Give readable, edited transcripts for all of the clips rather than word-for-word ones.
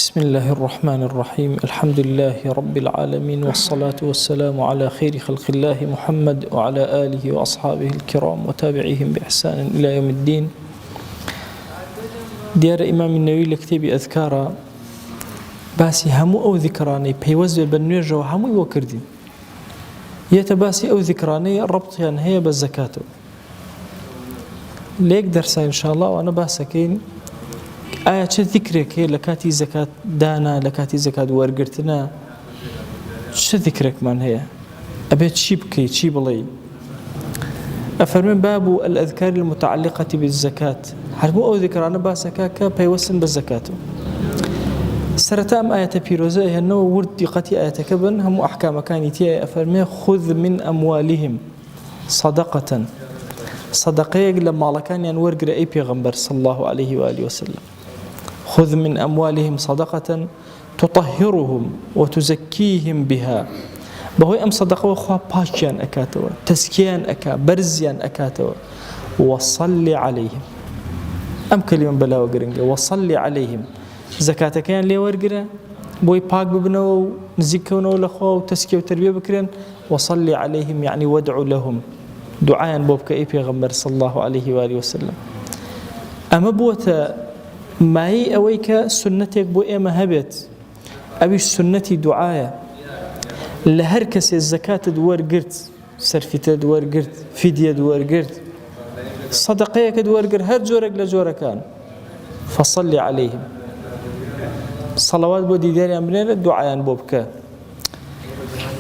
بسم الله الرحمن الرحيم. الحمد لله رب العالمين، والصلاة والسلام على خير خلق الله محمد وعلى آله وأصحابه الكرام وتابعيهم بإحسان إلى يوم الدين. ديار إمام النووي لكتاب أذكار باسي همو أو ذكراني بيوزب بالنيجة وهمو وكردين يتباسي أو ذكراني الربط يعني هي بالزكاة ليك درسا إن شاء الله. وأنا باسكين آية چه ذكرك هي لكاتي زكاة دانا لكاتي زكاة وارقرتنا چه ذكرك من هي أبيت شيبكي شيبلي أفرمي باب الأذكار المتعلقة بالزكاة حرمو أو ذكرانا باسكاكا بيوسن بالزكاة سرتام آية بيروزة هي أنه ورد دقتي آية كبن هم أحكام كانتي أفرمي خذ من أموالهم صدقة صدقية لما كان ينورق رأي بيغمبر صلى الله عليه وآله وسلم خذ من أموالهم صدقة تطهرهم وتزكيهم بها بهوي أم صدقة وخوا باشيان أكاتوا تزكيان أكا برزيان أكاتوا وصل عليهم أم كلمة بلا وقرنجة وصل عليهم زكاة كان لي ورقرة بوي باق ببنو نزكونو لخوا وتزكية وتربية بكرين وصل عليهم يعني وادعوا لهم دعاء بوبك إي بيغمبر صلى الله عليه وآله وسلم. أما بوتا ماي أويك سنتك بو إيما هبت أبيش سنتي دعاء لهركس الزكاة دوار قرت سرفة دوار قرت فدية دوار قرت صدقيك دوار قرت هر جورك لجورك كان فصلي عليهم صلوات بو ديداري أمرين دعاء بوبك.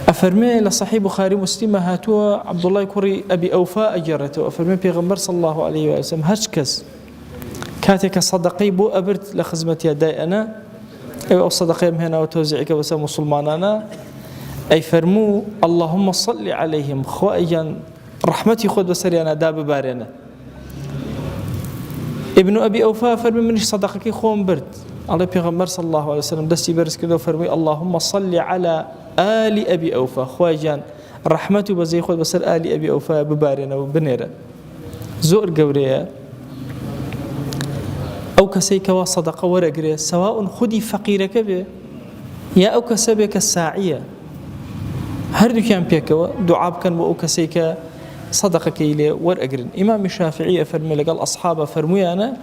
أفرمي لصحيح بخاري مسلم هاتوا عبد الله كوري أبي أوفاء أجرته أفرمي بيغمبر صلى الله عليه وسلم هشكس كاتك صدقي بو أبرت لخزمتي يداي أنا أو صدقي هنا وتوزيعك بس مسلماننا أي فرمو اللهم صل عليهم خوائيا رحمتي خود بسري أنا داب بارنا. ابن أبي أوفاء فرمي منش صدقك خوم برد على بيغمبر صلى الله عليه وسلم دستي برس كده فرمي اللهم صل على آل أبي أوفاء خواجان رحمته بزي خود بسر آل أبي أوفاء ببارنا وبنيرا زور قوريا أو كسيك وصدق ورقريا سواء خدي فقيرك به يا أو كسبك الساعية هر كان بيك دعاب كان أو كسيك صدقك إليه ورقرين. إمام الشافعي فرمي لقال أصحابه فرمي أنا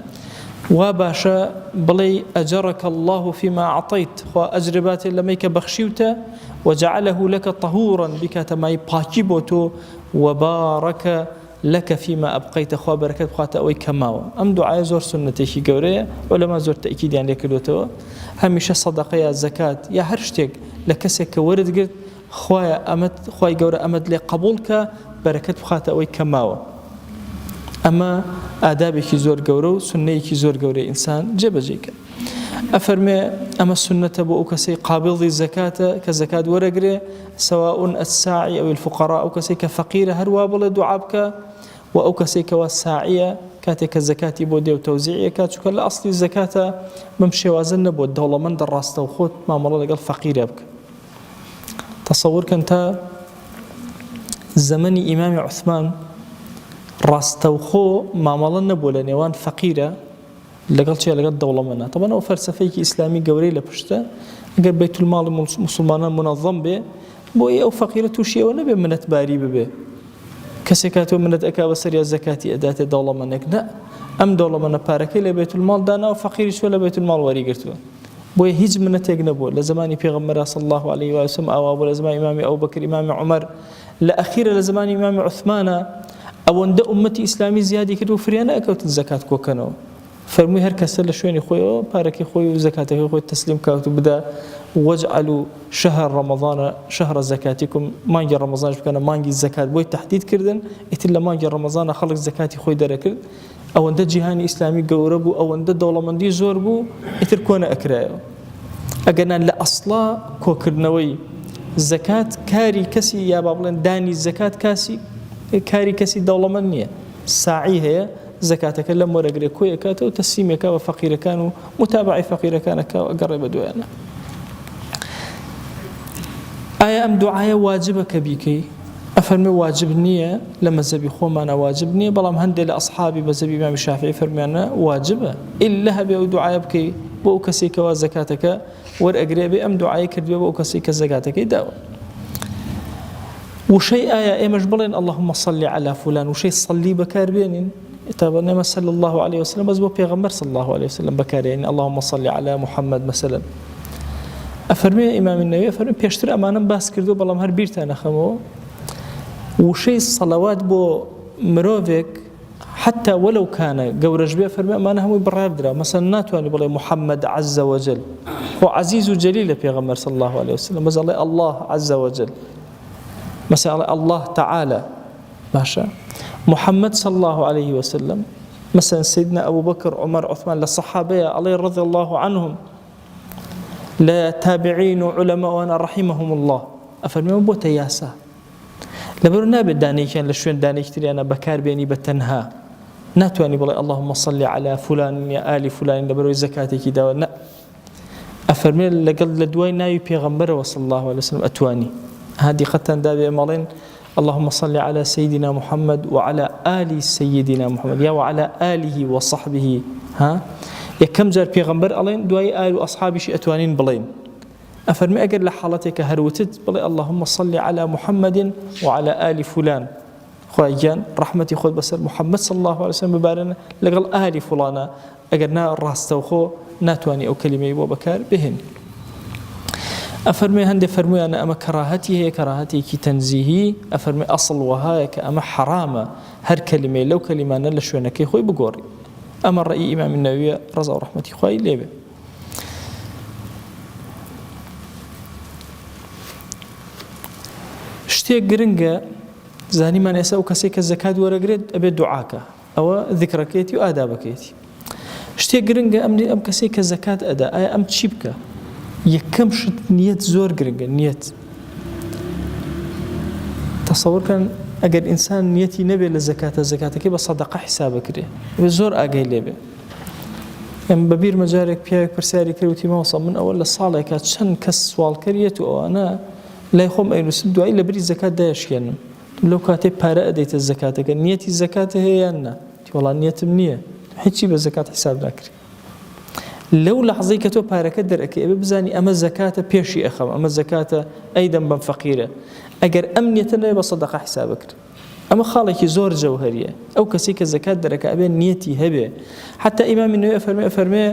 وباشا بلي أجرك الله فيما أعطيت وأجربات لميك بخشيوته وجعله لك طهورا بك تماي باكيبوتو وبارك لك فيما أبقيت خوا بركة بخاطة أوي كماوة. أم دعاء زور سنة شي قورية ولما زور تأكيد يعني لكلوتو هميشه صدقة يا زكاة يا هرشتك لكسك ورد قلت خوايا أمد خواي قورة أمد لقبولك بركة بخاطة أوي كماوة. أما آدابك زور قورو سنيك زور قوري إنسان جبجيك أفرمي أما السنة بو كسي قابض الزكاة كزكاة ورقري سواء الساعي أو الفقراء أو كسي كفقير هروابل دعابك وأو كسي كواساعية كاتك الزكاة بودي وتوزيعية كاتك لأصل الزكاة ممشي وازن بود دولة من دراسته وخوت ما مرة قال فقير يبك. تصور كنت زمن إمام عثمان راستوخو معاملة نبولا نيوان فقيرة لقال شيء لقال دولة منها. طبعا هو فلسفيك إسلامي قوري لبشته قال بيت المال مسلمان منظم به بوي أو فقيرة وشيء ونبي من تباري به كسكاتو من أكاب سريع الزكاة أداة دولة منك لا أم دولة من باركي لبيت المال دانا وفقير شو لبيت المال وري قرتوا بوي هيج من تجنبه لزماني بيغمر صلى الله عليه وسلم أو أبو لزمان إمام أبو بكر إمام عمر لأخير لزمان إمام عثمان أو عند أمتي إسلامي زيادة كده فريانا أكوت الزكاة كوكانو فرمي هر كسر لشويني خوي باركي خوي وزكاته خوي تسليم كاتو بدا واجعلوا شهر رمضان شهر زكاتكم ما نجي رمضان بكنا ما نجي الزكاة بوي تحديد كردن إتلا ما نجي رمضان خلق زكاتي خوي دركل أو عند جهاني إسلامي قوربو أو عند دولة مندي زوربو إتركونا أكرايو أجنا لأصلا كوكرنوي الزكاة كاري كسي يا بابلن داني الزكاة كاسي كاري كسي دولة منية ساعي هي زكاتك لما ورقري كوي كاتو وتسيمك وفقير كانوا متابعي فقير كانك وقرب دوينا. آية أم دعاية واجبك بيكي أفرمي واجب نية لما زبي خوما أنا واجب نية بلام هندي لأصحابي بزبي إمام الشافعي فرمي أنا واجبة إلا هبي دعاية بكي بۆ ئەو کەسێک کەوا زەکاتەکە وەرئەگرێ بێ ئەم دوعای کردووە بۆ ئەو کەسێک کە زەکاتەکەی داوە. وشەی ئایا ئێمەش بڵێن اللهم صل على فلان وشەی صلی بەکاربێنین تابا نەمە صلى الله عليه وسلم بەس بۆ پێغەمبەر صلى الله عليه وسلم بەکارێنین اللهم صل على محمد مثلا. ئەفەرمێ ئیمام النەووی ئەفەرمێ پێشتر ئەمانەم باس کردو بەڵام هەر بیرتان نەخەمەوە وشەی سەڵەوات بۆ مرۆڤێک حتى ولو كان جورج بيه فرمي ما أنا هم برادرة مثلا ناتواني بقول محمد عز وجل هو عزيز وجليل بيغمر صلى الله عليه وسلم مثلا الله عز وجل مثلا الله تعالى ماشا محمد صلى الله عليه وسلم مثلا سيدنا أبو بكر عمر عثمان للصحابة عليه رضي الله عنهم لا تابعين علماء وأنا رحمهم الله أفرمي بوت ياسا لبرو نابد دانيشان لشوين دانيشتري أنا بكار بيني بتنها ناتواني بڵێ اللهم صل على فلان يا آل فلان لبرو زكاتي داوە نا أفرمي لەگەڵ لە دوای ناوی پێغەمبەرەوە صلى الله عليه وسلم أتواني هذه قەتەن دابێ ماڵێن اللهم صل على سيدنا محمد وعلى آل سيدنا محمد يا وعلى آله وصحبه ها يكم جار پێغەمبەر ئەڵێن دوای آل و ئەصحابیشی ئەتوانین بڵێن أفرمي أجر لحالتك هروتت بلي اللهم صل على محمد وعلى آل فلان خواجان رحمتي خود بسر محمد صلى الله عليه وسلم ببارنا لقل آل فلانا أجرنا الراستوخو ناتواني أو كلمة وبكار بهن أفرمي هندي فرمي أنا أما كراهتي هي كراهتي كي تنزيهي أفرمي أصل وهايك أما حرامة هر كلمة لو كلمة نلشونا كي خوي بقوري أما الرأي إمام النووي رضا ورحمتي خوي ليبه شتێک گرنگە زانیمان ئێستا و کەسێک کە زەکات وەرەگرێت ئەبێت دوعاکە ئەوە ذکرەکەیەتی و ئادابەکەیەتی شتێک گرنگە ئەم کەسێک کە زەکات ئەدا ئایا ئەم چی بکە یەکەم شت نیەت زۆر گرنگە نیەت تەسەوورکەن ئەگەر ئینسان نیەتی نەبێت لە زەکاتەکەی بە سەدەقە حیساب بکرێ زۆر ئاگای لێبێ ئەم بەبیر مەجارێک پیاوێک پرسیاری کردوتی ماوەسە من ئەوە لە ساڵێکە چەند کەس سوالکەریەت و ئەوانە لای خۆم ئەینووسم دوایی لە بری زەکات دایشکێنم لەو کاتێ پارە ئەدەیتە زەکاتەکە نیەتی زەکاتە هەیە یان نا وەڵام نیەتم نییە هیچی بە زەکات حیساب ناکرێ لەو لەحظەی کە تۆ پارەکە دەرەکەی ئەبێ بزانی ئەمە زەکاتە پێشی ئەخەم ئەمە زەکاتە ئەیدەم بەم فەقیرە ئەگەر ئەم نیەتە نەبێ بە سەدەقە حیساب بکرێ ئەمە خاڵێکی زۆر جەوهەریە ئەو کەسی کە زەکات دەرەکە ئەبێ نیەتی هەبێ حتى ئیمام النەووی ئەفەرمێ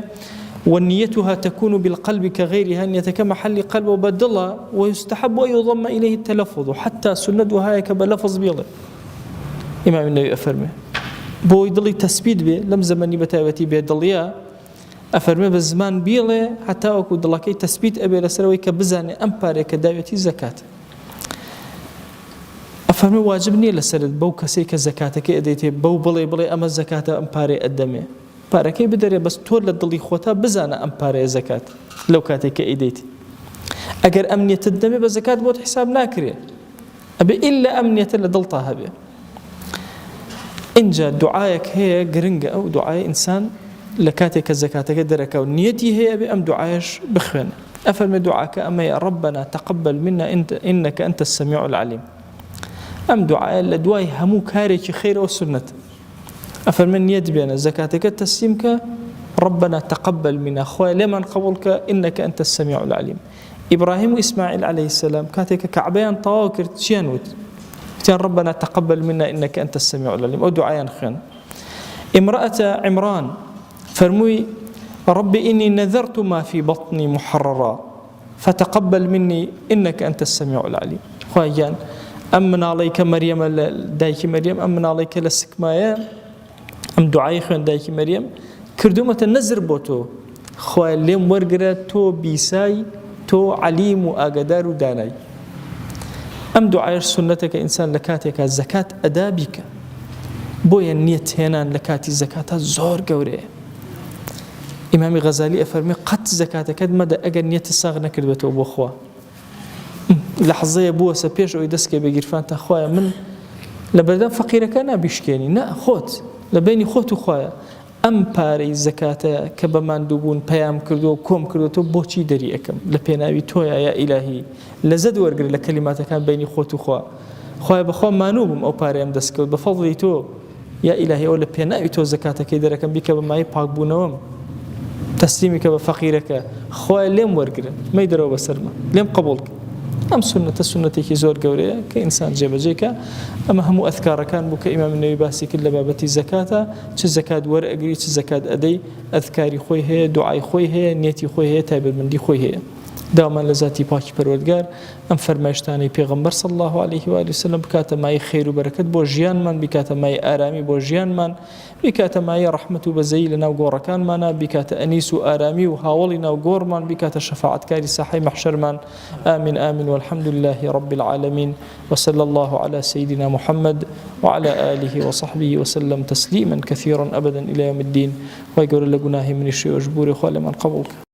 ونيتها تكون بالقلب كغيرها أن يتكمحل قلبه وبدلها ويستحب أن يضم إليه التلفظ حتى سنة وهاي كبلفظ بيله إمام النووي أفرمه بو يضلي تثبيت به لم زمني بتاوتي بيدليا أفرمه بزمان بيله حتى أكو دلكي تثبيت أبي لسروي كبزاني أمباري كداوتي زكاة أفرمه واجبني لسرد بو كسيك زكاتك أديتي بو بلي أما الزكاة أمباري أدمي پارەکەی بدەرێ بەس تۆ لە دڵی خۆتا بزانە ئەم پارەیە زەکات لەو کاتێک کە ئیدەیت ئەگەر ئەمنیەتت دەمێ بە زەکات بۆت حیساب ناکرێ ئەبێ ئیلا ئەمنیەتە لە دڵتا هەبێ اینجا دوعایەک هەیە گرنگە ئەو دوعای ئینسان لە کاتێک کە زەکاتەکە دەرەکە و نیەتی هەیە بێ ئەم دوعایش بخوێنە ئەفەرمێ دوعاکە ئەمەیە ربنا تقبل منا إنك أنت السميع العليم ئەم دوعایە لە دوای هەموو کارێکی خێرەوە سنەتە أفرمن نيت بينا زكاتك تسليمك ربنا تقبل منا خويا لمن قبولك إنك أنت السميع العليم إبراهيم وإسماعيل عليه السلام كاتك كعبين طواكر تشينوت كان ربنا تقبل منا إنك أنت السميع العليم أو دعاء خير امرأة عمران فرموي ربي إني نذرت ما في بطني محررا فتقبل مني إنك أنت السميع العليم خويا أمن عليك مريم دايك مريم أمن عليك لسكمايا أم دعاء خوان دايك مريم كردومة نزر بوتو خواه ليم ورقرة تو بيساي تو عليم وآقدار داناي أم دعاء سنتك إنسان لكاتك الزكاة أدابك بويا نيت هنا لكاتي الزكاة زور قوري إمام غزالي أفرمي قد زكاتك مدى أقل نيت الساغ نكربتو بوخوا لحظة بوه سبيش أو يدسك بقرفان تخوايا من لبردان فقيرك أنا بيشكيني نا خوت لبيني خوت وخوايا أم باري زكاة كبمان دوبون بيام كردو كوم كردو تو بوشي دري أكم لبيناوي تويا يا إلهي لزد ورقر لكلمات كان بيني خوت وخوا خوايا بخوا مانوبم أو باري أم دسك بفضلي تو يا إلهي أو لبيناوي تو زكاة كيدر أكم بك بماي باق بونوم تسلیمی کە بە فەقیرەکە خۆی لێم وەرگرن مەیدەرەوە بەسەرمە لێم قبوڵکە ئەم سنەتێکی زۆر گەورەیە کە ئینسان جێبەجێکە ئەمە هەموو ئەذکارەکان بوو کە ئیمام نەووی باسی کرد لە بابەتی زەکاتە چ زەکات وەرئەگری چ زەکات ئەدەی ئەذکاری خۆی هەیە دوعای خۆی هەیە نیەتی خۆی هەیە تایبەتمەندی خۆی هەیە داوامان لە ذاتی پاکی پەروەردگار ئەم فەرمایشتانەی پێغەمبەر صلی الله عليه و آله وسلم بکاتە مای خەیر و بەرەکەت بۆ ژیانمان بیکاتە مای ئارامی بۆ ژیانمان بیکاتە مای ڕەحمەت و بەزەیی لە ناو گۆڕەکانمانە بیکاتە ئەنیس و ئارامی و هاوڵی ناو گۆڕمان بیکاتە شەفاعەتکاری ساحەی مەحشەرمان آمین آمین والحمد لله رب العالمين وصلى الله على سيدنا محمد وعلى آله وصحبه وسلم تسليما كثيرا أبدا إلى يوم الدين ويقول لقناه من الشيء وجبور خالي من قبولك